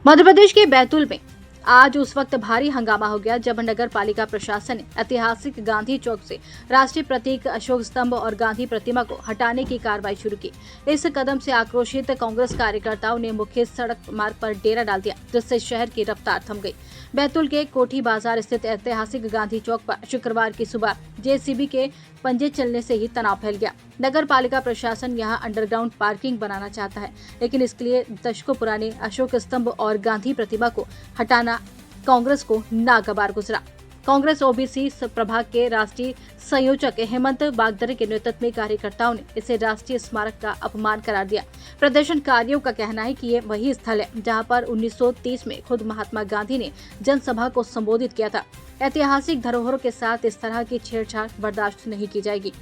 मध्य प्रदेश के बैतूल में आज उस वक्त भारी हंगामा हो गया जब नगर पालिका प्रशासन ने ऐतिहासिक गांधी चौक से राष्ट्रीय प्रतीक अशोक स्तंभ और गांधी प्रतिमा को हटाने की कार्रवाई शुरू की। इस कदम से आक्रोशित कांग्रेस कार्यकर्ताओं ने मुख्य सड़क मार्ग पर डेरा डाल दिया, जिससे शहर की रफ्तार थम गई। बैतूल के कोठी बाजार स्थित ऐतिहासिक गांधी चौक पर शुक्रवार की सुबह जेसीबी के पंजे चलने से ही तनाव फैल गया। नगर पालिका प्रशासन यहां अंडरग्राउंड पार्किंग बनाना चाहता है, लेकिन इसके लिए दशकों पुराने अशोक स्तंभ और गांधी प्रतिमा को हटाना कांग्रेस को नागवार गुजरा। कांग्रेस ओबीसी प्रभाग के राष्ट्रीय संयोजक हेमंत बागदरे के नेतृत्व में कार्यकर्ताओं ने इसे राष्ट्रीय स्मारक का अपमान करार दिया। प्रदर्शनकारियों का कहना है कि ये वही स्थल है जहां पर 1930 में खुद महात्मा गांधी ने जनसभा को संबोधित किया था। ऐतिहासिक धरोहरों के साथ इस तरह की छेड़छाड़ बर्दाश्त नहीं की जाएगी।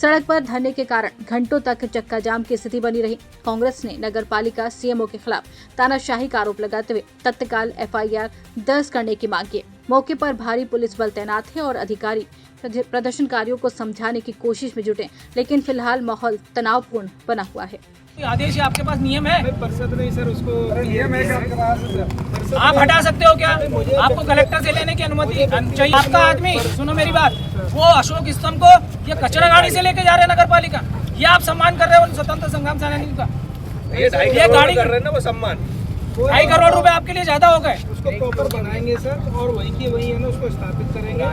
सड़क पर धरने के कारण घंटों तक चक्का जाम की स्थिति बनी रही। कांग्रेस ने नगर पालिका सीएमओ के खिलाफ तानाशाही का आरोप लगाते हुए तत्काल एफआईआर दर्ज करने की मांग की। मौके पर भारी पुलिस बल तैनात है और अधिकारी प्रदर्शनकारियों को समझाने की कोशिश में जुटे, लेकिन फिलहाल माहौल तनावपूर्ण बना हुआ है। आदेश है आपके पास, नियम है? परिषद नहीं सर, उसको नियम है आपके पास। आप हटा सकते हो क्या? आपको कलेक्टर से लेने की अनुमति चाहिए। आपका आदमी, सुनो मेरी बात, वो अशोक स्तंभ को ये कचरा गाड़ी से लेके जा रहे हैं नगर पालिका। ये आप सम्मान कर रहे हो स्वतंत्र संग्राम सेनानी का। ये गाड़ी कर रहे हैं ना, वो सम्मान 2.5 करोड़ रुपए आपके लिए ज्यादा हो गए। उसको प्रॉपर बनाएंगे सर, और वही की वही है ना, उसको स्थापित करेंगे।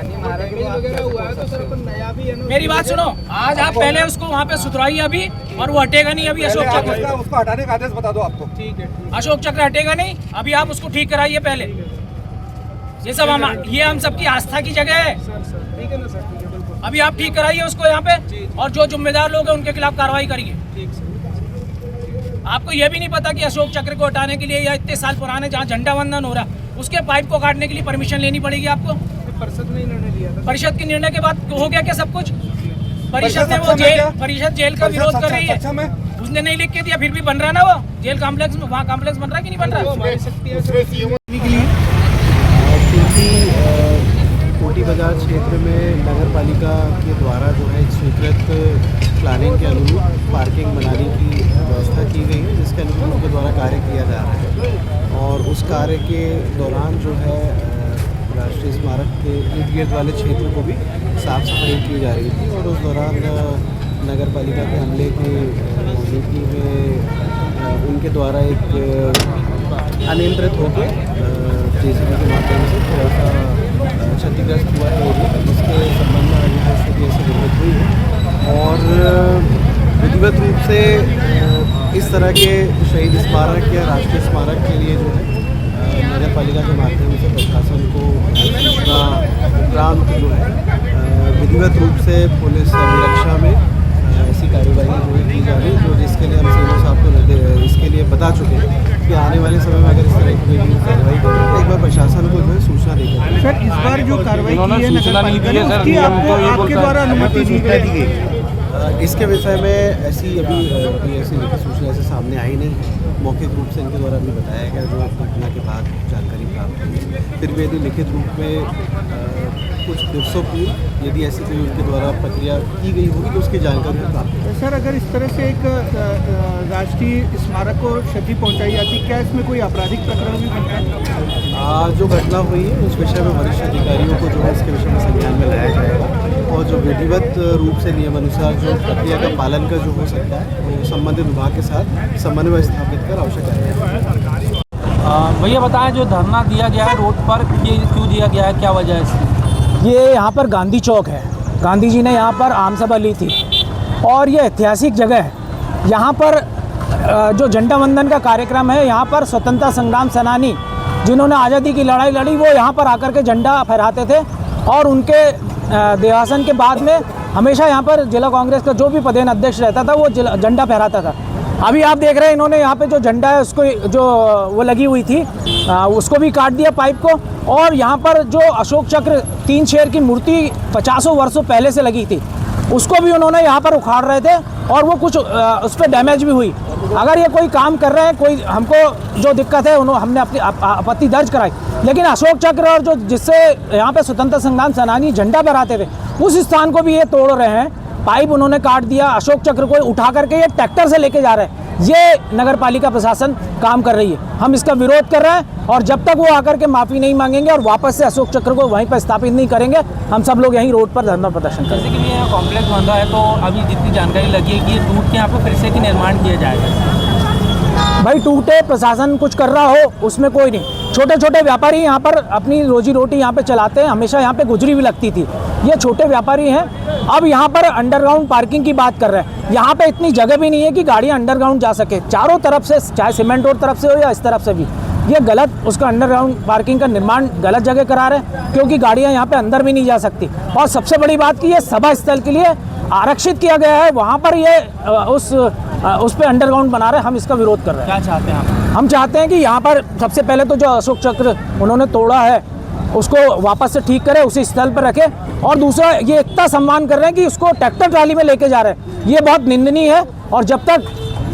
वगैरह हुआ है तो सर अपन नया भी है ना। मेरी बात सुनो, आज आप पहले उसको वहाँ पे सुधराइए अभी, और वो हटेगा नहीं अभी। अशोक चक्र उसको हटाने का आदेश बता दो आपको। ठीक है, अशोक चक्र हटेगा नहीं अभी, आप उसको ठीक कराइए पहले। ये सब हम सबकी आस्था की जगह है। सर ठीक है ना सर, ठीक है बिल्कुल। अभी आप ठीक कराइए उसको यहाँ पे, और जो जिम्मेदार लोग हैं उनके खिलाफ कार्रवाई करिए। ठीक सर। आपको यह भी नहीं पता कि अशोक चक्र को हटाने के लिए या इतने साल पुराने जहाँ झंडा वंदन हो रहा, उसके पाइप को काटने के लिए परमिशन लेनी पड़ेगी आपको। परिषद ने निर्णय लिया था। परिषद के निर्णय के बाद हो गया क्या सब कुछ? परिषद ने वो परिषद जेल का विरोध कर रही है। उसने नहीं लिख के दिया, फिर भी बन रहा है ना वो जेल कॉम्प्लेक्स में। वहाँ कॉम्प्लेक्स बन रहा है कि नहीं बन रहा? कोठी बाजार क्षेत्र में नगर पालिका के द्वारा जो है स्वीकृत प्लानिंग के अनुरूप पार्किंग बनाने की व्यवस्था की गई है, जिसके अनुरूप उनके द्वारा कार्य किया जा रहा है। और उस कार्य के दौरान जो है राष्ट्रीय स्मारक के इर्द गिर्द वाले क्षेत्र को भी साफ सफाई की जा रही थी। और उस दौरान नगर पालिका के अमले की मौजूदगी में उनके द्वारा एक अनियंत्रित होकर जेसीबी के माध्यम से थोड़ा सा क्षतिग्रस्त हुआ है एरिया, जिसके संबंध में यहाँ स्थिति ऐसी निर्मित हुई है। और विधिवत रूप से इस तरह के शहीद स्मारक या राष्ट्रीय स्मारक के लिए जो है नगर पालिका के माध्यम से प्रशासन को सूचना उपरांत जो है विधिवत रूप से पुलिस अभिरक्षा में ऐसी कार्यवाही जो है की जा रही है, जो जिसके लिए हम सीएमओ साहब को इसके लिए बता चुके हैं कि आने वाले समय में अगर इस तरह की कोई कार्रवाई करें तो एक बार प्रशासन को जो है सूचना देकर। सर, इस बार जो कार्रवाई की है नगर पालिका ने, उसकी आपके द्वारा अनुमति दी गई। इसके विषय में ऐसी अभी ऐसी सूचना ऐसे सामने आई नहीं है। मौखिक रूप से इनके द्वारा अभी बताया गया जो घटना के बाद जानकारी प्राप्त हुई। फिर भी यदि लिखित रूप में कुछ दिवसों पूर्व यदि ऐसी कोई उनके द्वारा प्रक्रिया की गई होगी तो उसकी जानकारी प्राप्त होगी। सर, अगर इस तरह से एक राष्ट्रीय स्मारक को क्षति पहुंचाई जाती, क्या इसमें कोई आपराधिक प्रकरण भी बनता है? जो घटना हुई है उस विषय में वरिष्ठ अधिकारियों को जो है इसके विषय में संज्ञान में लाया जाएगा, और जो विधिवत रूप से नियमानुसार जो प्रक्रिया का पालन कर जो हो सकता है वो संबंधित विभाग के साथ समन्वय स्थापित कर आवश्यक कार्रवाई। भैया बताएं, जो धरना दिया गया है रोड पर, ये क्यों दिया गया है, क्या वजह है इसकी? ये यहाँ पर गांधी चौक है। गांधी जी ने यहाँ पर आम सभा ली थी और ये ऐतिहासिक जगह है। यहाँ पर जो झंडा वंदन का कार्यक्रम है, यहाँ पर स्वतंत्रता संग्राम सेनानी जिन्होंने आज़ादी की लड़ाई लड़ी वो यहाँ पर आकर के झंडा फहराते थे, और उनके देहासन के बाद में हमेशा यहाँ पर जिला कांग्रेस का जो भी प्रदेश अध्यक्ष रहता था वो झंडा फहराता था। अभी आप देख रहे हैं इन्होंने यहाँ पे जो झंडा है उसको जो वो लगी हुई थी उसको भी काट दिया पाइप को, और यहाँ पर जो अशोक चक्र 3 शेर की मूर्ति 50 वर्षों पहले से लगी थी उसको भी उन्होंने यहाँ पर उखाड़ रहे थे, और वो कुछ उस पर डैमेज भी हुई। अगर ये कोई काम कर रहे हैं, कोई हमको जो दिक्कत है हमने अपनी आपत्ति दर्ज कराई, लेकिन अशोक चक्र और जो जिससे यहाँ पे स्वतंत्रता संग्राम सेनानी झंडा फहराते थे उस स्थान को भी ये तोड़ रहे हैं। पाइप उन्होंने काट दिया। अशोक चक्र को उठा करके ये ट्रैक्टर से लेके जा रहे हैं, ये नगर पालिका प्रशासन काम कर रही है। हम इसका विरोध कर रहे हैं और जब तक वो आकर के माफ़ी नहीं मांगेंगे और वापस से अशोक चक्र को वहीं पर स्थापित नहीं करेंगे, हम सब लोग यहीं रोड पर धरना प्रदर्शन करेंगे। जैसे कि ये कॉम्प्लेक्स बंधा है, तो अभी जितनी जानकारी लगी है कि ये टूट के यहाँ पे फिर से कि निर्माण किया जाएगा। भाई टूटे प्रशासन कुछ कर रहा हो उसमें कोई नहीं। छोटे छोटे व्यापारी यहाँ पर अपनी रोजी रोटी यहाँ पे चलाते हैं, हमेशा यहाँ पे गुजरी भी लगती थी। ये छोटे व्यापारी हैं। अब यहाँ पर अंडरग्राउंड पार्किंग की बात कर रहे हैं। यहाँ पे इतनी जगह भी नहीं है कि गाड़ियाँ अंडरग्राउंड जा सके। चारों तरफ से, चाहे सीमेंट रोड तरफ से हो या इस तरफ से भी, ये गलत, उसका अंडरग्राउंड पार्किंग का निर्माण गलत जगह करा रहे हैं, क्योंकि गाड़ियाँ यहाँ पे अंदर भी नहीं जा सकती। और सबसे बड़ी बात कि ये सभा स्थल के लिए आरक्षित किया गया है, वहाँ पर ये उस पे अंडरग्राउंड बना रहे हैं। हम इसका विरोध कर रहे हैं। क्या चाहते हैं आप? हम चाहते हैं कि यहाँ पर सबसे पहले तो जो अशोक चक्र उन्होंने तोड़ा है उसको वापस से ठीक करें, उसी स्थल पर रखें। और दूसरा, ये इतना सम्मान कर रहे हैं कि उसको ट्रैक्टर ट्राली में लेके जा रहे हैं, ये बहुत निंदनीय है। और जब तक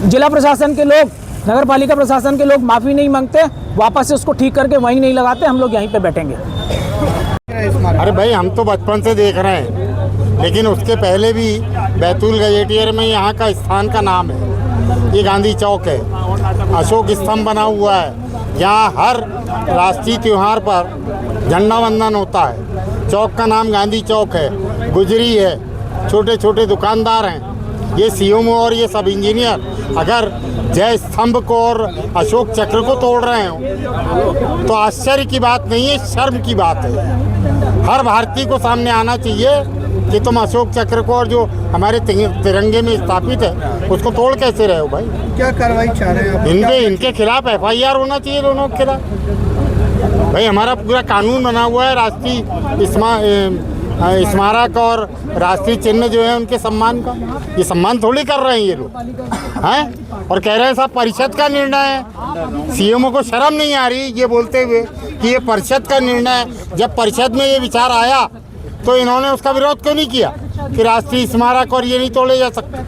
जिला प्रशासन के लोग, नगर पालिका प्रशासन के लोग माफ़ी नहीं मांगते, वापस से उसको ठीक करके वहीं नहीं लगाते, हम लोग यहीं पे बैठेंगे। अरे भाई, हम तो बचपन से देख रहे हैं, लेकिन उसके पहले भी बैतूल गजेटियर में यहाँ का स्थान का नाम है। ये गांधी चौक है, अशोक स्तंभ बना हुआ है। यहाँ हर राष्ट्रीय त्यौहार पर झंडा वंदन होता है। चौक का नाम गांधी चौक है, गुजरी है, छोटे छोटे दुकानदार हैं। ये सीएमओ और ये सब इंजीनियर अगर जय स्तंभ को और अशोक चक्र को तोड़ रहे हो तो आश्चर्य की बात नहीं है, शर्म की बात है। हर भारतीय को सामने आना चाहिए कि तुम अशोक चक्र को और जो हमारे तिरंगे में स्थापित है उसको तोड़ कैसे रहे हो भाई। क्या कार्रवाई चाह रहे हैं आप? इनके खिलाफ FIR होना चाहिए, दोनों के खिलाफ। भाई हमारा पूरा कानून बना हुआ है, राष्ट्रीय स्मारक और राष्ट्रीय चिन्ह जो है उनके सम्मान का। ये सम्मान थोड़ी कर रहे हैं ये लोग, हैं? और कह रहे हैं साहब परिषद का निर्णय है। सीएमओ को शर्म नहीं आ रही ये बोलते हुए कि ये परिषद का निर्णय है। जब परिषद में ये विचार आया तो इन्होंने उसका विरोध क्यों नहीं किया कि राष्ट्रीय स्मारक और ये नहीं तोड़े जा सकते।